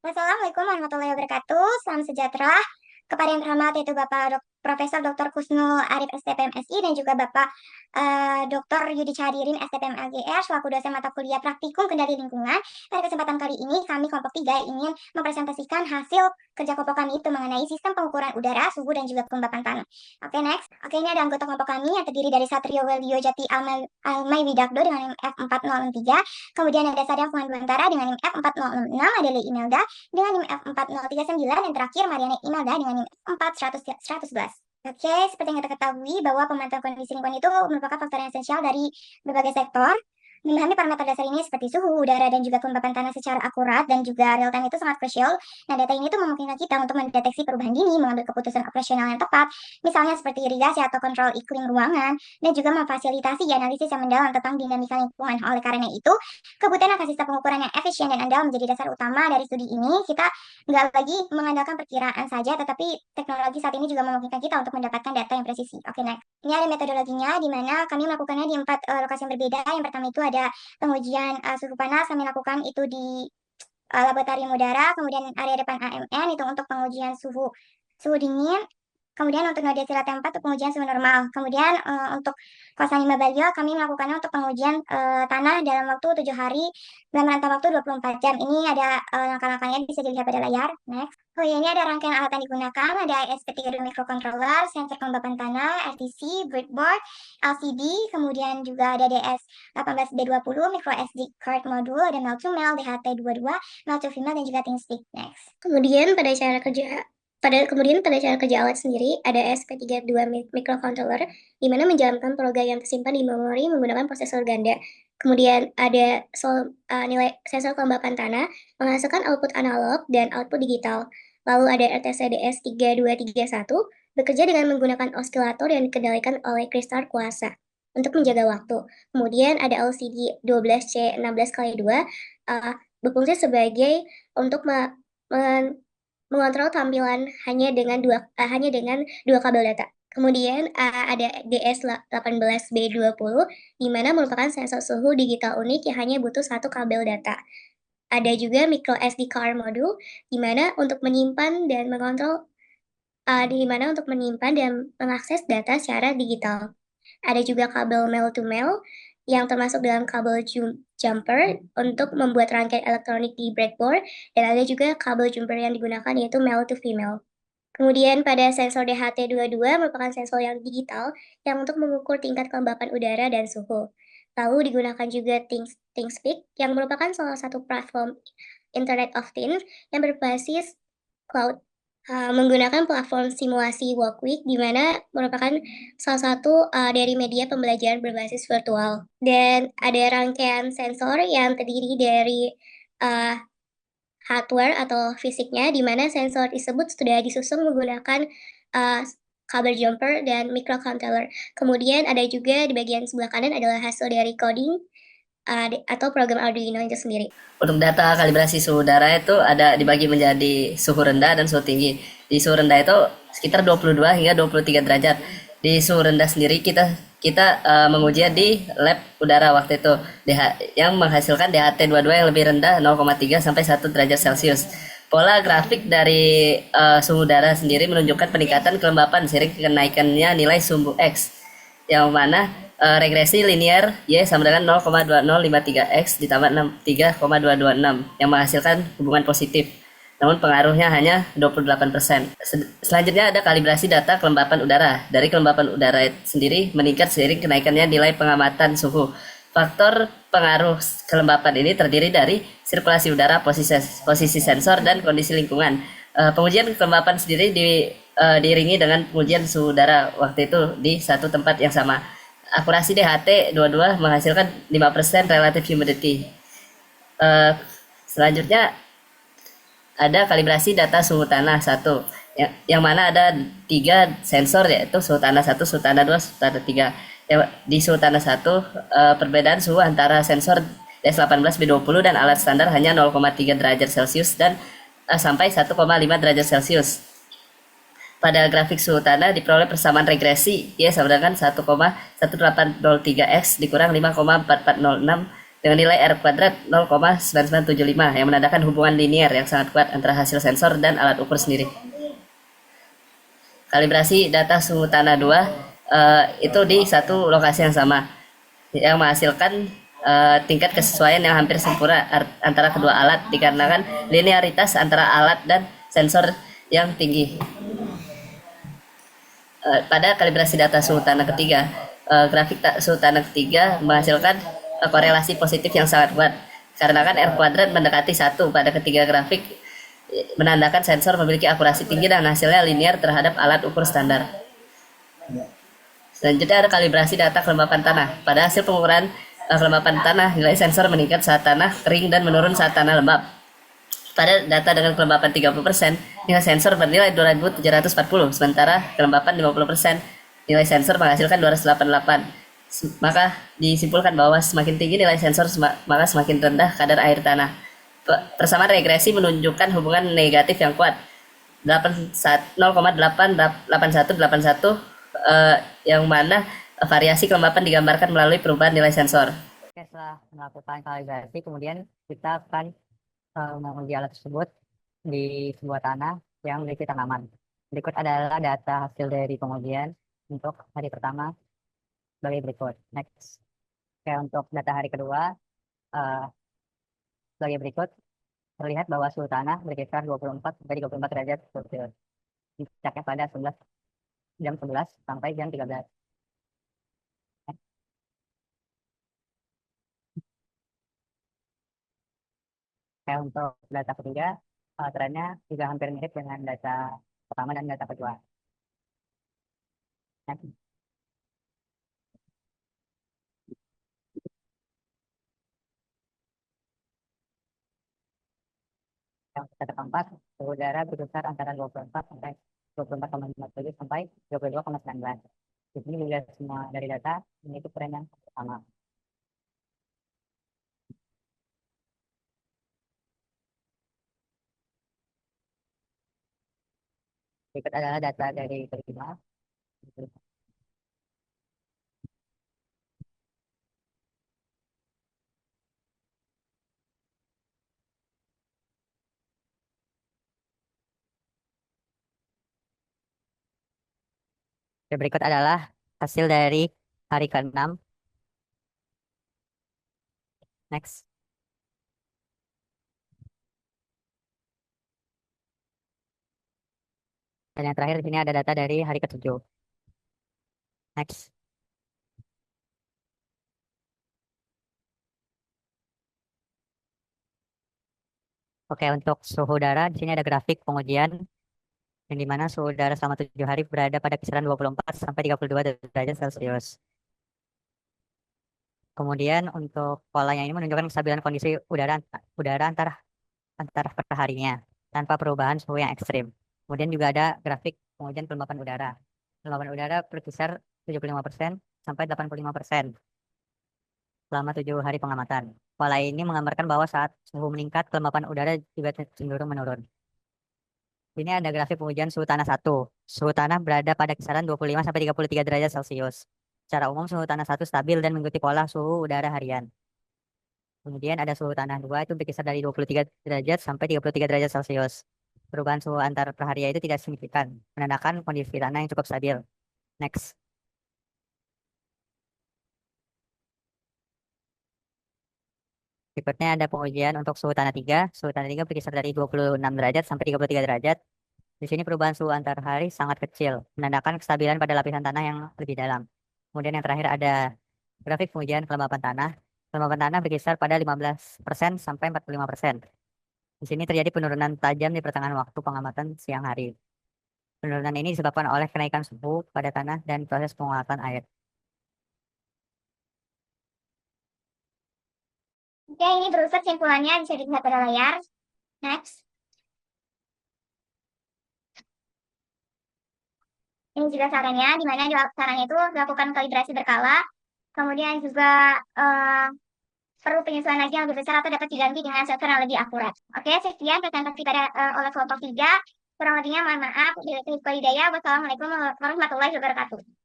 Wassalamualaikum warahmatullahi wabarakatuh. Salam sejahtera kepada yang terhormat yaitu Bapak Profesor Dr. Kusnul Arif STPM SI dan juga Bapak Dr. Yudi Chahadirin STPM LGR selaku dosen mata kuliah praktikum kendali lingkungan. Pada kesempatan kali ini kami kelompok 3 ingin mempresentasikan hasil kerja kelompok kami itu mengenai sistem pengukuran udara, suhu dan juga kelembapan tanah. Oke, next. Oke, ini ada anggota kelompok kami yang terdiri dari Satrio Welio Jati Almai Widakdo dengan NIM F4063. Kemudian ada Sadam Fuhanduantara dengan NIM F4066, ada Lei Imelda dengan NIM F4039, dan terakhir Mariana Imelda dengan NIM F4111. Oke, seperti yang kita ketahui bahwa pemantauan kondisi lingkungan itu merupakan faktor yang esensial dari berbagai sektor. Memahami parameter dasar ini seperti suhu, udara, dan juga kelembapan tanah secara akurat dan juga real time itu sangat krusial. Nah, data ini tuh memungkinkan kita untuk mendeteksi perubahan dini, mengambil keputusan operasional yang tepat, misalnya seperti irigasi atau kontrol iklim ruangan, dan juga memfasilitasi analisis yang mendalam tentang dinamika lingkungan. Oleh karena itu, kebutuhan akan sistem pengukuran yang efisien dan andal menjadi dasar utama dari studi ini. Kita nggak lagi mengandalkan perkiraan saja, tetapi teknologi saat ini juga memungkinkan kita untuk mendapatkan data yang presisi. Oke, next. Ini ada metodologinya, di mana kami melakukannya di 4 lokasi yang berbeda. Yang pertama itu ada pengujian suhu panas, kami lakukan itu di laboratorium udara, kemudian area depan AMN itu untuk pengujian suhu dingin. Kemudian untuk Nadia Sila Tempat untuk pengujian suhu normal. Kemudian untuk kawasan Lima Balio kami melakukannya untuk pengujian tanah dalam waktu 7 hari dalam rentang waktu 24 jam. Ini ada langkah-langkahnya bisa dilihat pada layar. Next. Oh ya, ini ada rangkaian alat yang digunakan. Ada ESP32 microcontroller, sensor kelembapan tanah, RTC, breadboard, LCD, kemudian juga ada DS18B20, micro SD card module, ada mel to mel, DHT22, mel to female, dan juga ThinkSpeak. Next. Kemudian pada cara kerja alat sendiri, ada ESP32 microcontroller, di mana menjalankan program yang tersimpan di memori menggunakan prosesor ganda. Kemudian ada nilai sensor kelembapan tanah, menghasilkan output analog dan output digital. Lalu ada RTCDS3231, bekerja dengan menggunakan osilator yang dikendalikan oleh kristal kuasa untuk menjaga waktu. Kemudian ada LCD 12C16x2, berfungsi sebagai untuk mengontrol tampilan hanya dengan dua kabel data. Kemudian ada DS18B20, di mana merupakan sensor suhu digital unik yang hanya butuh satu kabel data. Ada juga micro SD card module, di mana untuk menyimpan dan mengontrol, mengakses data secara digital. Ada juga kabel male to male yang termasuk dalam kabel jumper untuk membuat rangkaian elektronik di breadboard, dan ada juga kabel jumper yang digunakan yaitu male to female. Kemudian pada sensor DHT22 merupakan sensor yang digital yang untuk mengukur tingkat kelembapan udara dan suhu. Lalu digunakan juga ThinkSpeak yang merupakan salah satu platform Internet of Things yang berbasis cloud, menggunakan platform simulasi Walkweek, di mana merupakan salah satu dari media pembelajaran berbasis virtual. Dan ada rangkaian sensor yang terdiri dari hardware atau fisiknya, di mana sensor tersebut sudah disusun menggunakan kabel jumper dan microcontroller. Kemudian ada juga di bagian sebelah kanan adalah hasil dari coding atau program Arduino itu sendiri. Untuk data kalibrasi suhu udara itu ada dibagi menjadi suhu rendah dan suhu tinggi. Di suhu rendah itu sekitar 22 hingga 23 derajat. Di suhu rendah sendiri kita menguji di lab udara waktu itu yang menghasilkan DHT22 yang lebih rendah 0,3 sampai 1 derajat Celcius. Pola grafik dari suhu udara sendiri menunjukkan peningkatan kelembapan seiring kenaikannya nilai sumbu X, yang mana regresi linear Y sama dengan 0,2053X ditambah 3,226 yang menghasilkan hubungan positif. Namun pengaruhnya hanya 28%. Selanjutnya ada kalibrasi data kelembapan udara. Dari kelembapan udara sendiri meningkat seiring kenaikannya nilai pengamatan suhu. Faktor pengaruh kelembapan ini terdiri dari sirkulasi udara, posisi sensor, dan kondisi lingkungan. Pengujian kelembapan sendiri diiringi dengan pengujian suhu udara waktu itu di satu tempat yang sama. Akurasi DHT22 menghasilkan 5% relative humidity. Selanjutnya ada kalibrasi data suhu tanah 1, yang mana ada 3 sensor, yaitu suhu tanah 1, suhu tanah 2, suhu tanah 3. Di suhu tanah 1, perbedaan suhu antara sensor DS18B20 dan alat standar hanya 0,3 derajat Celcius dan sampai 1,5 derajat Celcius. Pada grafik suhu tanah diperoleh persamaan regresi Y sama dengan 1,1803X dikurang 5,4406 dengan nilai R kuadrat 0,9975 yang menandakan hubungan linier yang sangat kuat antara hasil sensor dan alat ukur sendiri. Kalibrasi data suhu tanah 2 itu di satu lokasi yang sama yang menghasilkan tingkat kesesuaian yang hampir sempurna antara kedua alat dikarenakan linearitas antara alat dan sensor yang tinggi. Pada kalibrasi data suhu tanah ketiga, grafik suhu tanah ketiga menghasilkan korelasi positif yang sangat kuat karena kan R kuadrat mendekati 1 pada ketiga grafik menandakan sensor memiliki akurasi tinggi dan hasilnya linear terhadap alat ukur standar. Selanjutnya ada kalibrasi data kelembapan tanah. Pada hasil pengukuran kelembapan tanah, nilai sensor meningkat saat tanah kering dan menurun saat tanah lembab. Pada data dengan kelembapan 30%, nilai sensor bernilai 2740, sementara kelembapan 50%, nilai sensor menghasilkan 288. Maka disimpulkan bahwa semakin tinggi nilai sensor, maka semakin rendah kadar air tanah. Persamaan regresi menunjukkan hubungan negatif yang kuat. 0,88181 yang mana variasi kelembapan digambarkan melalui perubahan nilai sensor. Oke, setelah melakukan kalibrasi, kemudian kita akan menguji alat tersebut di sebuah tanah yang memiliki tanaman. Berikut adalah data hasil dari pengujian untuk hari pertama sebagai berikut. Next. Oke, untuk data hari kedua sebagai berikut, terlihat bahwa suhu tanah berkisar 24 sampai 34 derajat Celcius. Dicaknya pada jam 11 sampai jam 13. Oke, untuk data ketiga, trennya juga hampir mirip dengan data pertama dan data kedua. Next. Yang data keempat, suhu udara berkisar antara 24 sampai 24,57 sampai 22,19. Di sini juga semua dari data memiliki tren yang sama. Berikut adalah data dari kelima. Berikut adalah hasil dari hari ke-6. Next. Dan yang terakhir di sini ada data dari hari ke-7. Next. Oke, untuk suhu udara di sini ada grafik pengujian yang dimana suhu udara selama 7 hari berada pada kisaran 24 sampai 32 derajat Celcius. Kemudian untuk polanya ini menunjukkan kestabilan kondisi udara antara perharinya tanpa perubahan suhu yang ekstrim. Kemudian juga ada grafik pengujian kelembapan udara. Kelembapan udara berkisar 75% sampai 85% selama 7 hari pengamatan. Pola ini menggambarkan bahwa saat suhu meningkat, kelembapan udara juga cenderung menurun. Ini ada grafik pengujian suhu tanah 1. Suhu tanah berada pada kisaran 25 sampai 33 derajat Celcius. Secara umum suhu tanah 1 stabil dan mengikuti pola suhu udara harian. Kemudian ada suhu tanah 2 itu berkisar dari 23 derajat sampai 33 derajat Celcius. Perubahan suhu antar per hari itu tidak signifikan, menandakan kondisi tanah yang cukup stabil. Next. Berikutnya ada pengujian untuk suhu tanah 3. Suhu tanah 3 berkisar dari 26 derajat sampai 33 derajat. Di sini perubahan suhu antar hari sangat kecil, menandakan kestabilan pada lapisan tanah yang lebih dalam. Kemudian yang terakhir ada grafik pengujian kelembapan tanah. Kelembapan tanah berkisar pada 15% sampai 45%. Di sini terjadi penurunan tajam di pertengahan waktu pengamatan siang hari. Penurunan ini disebabkan oleh kenaikan suhu pada tanah dan proses penguatan air. Oke, ini berusaha simpulannya bisa dilihat pada layar. Next. Ini juga caranya, di mana caranya itu dilakukan kalibrasi berkala. Kemudian juga perlu penyesuaian lagi yang lebih besar atau dapat diganti dengan sensor yang lebih akurat. Oke, sekian presentasi pada oleh kelompok 3. Kurang lebihnya mohon maaf. Wassalamualaikum warahmatullahi wabarakatuh.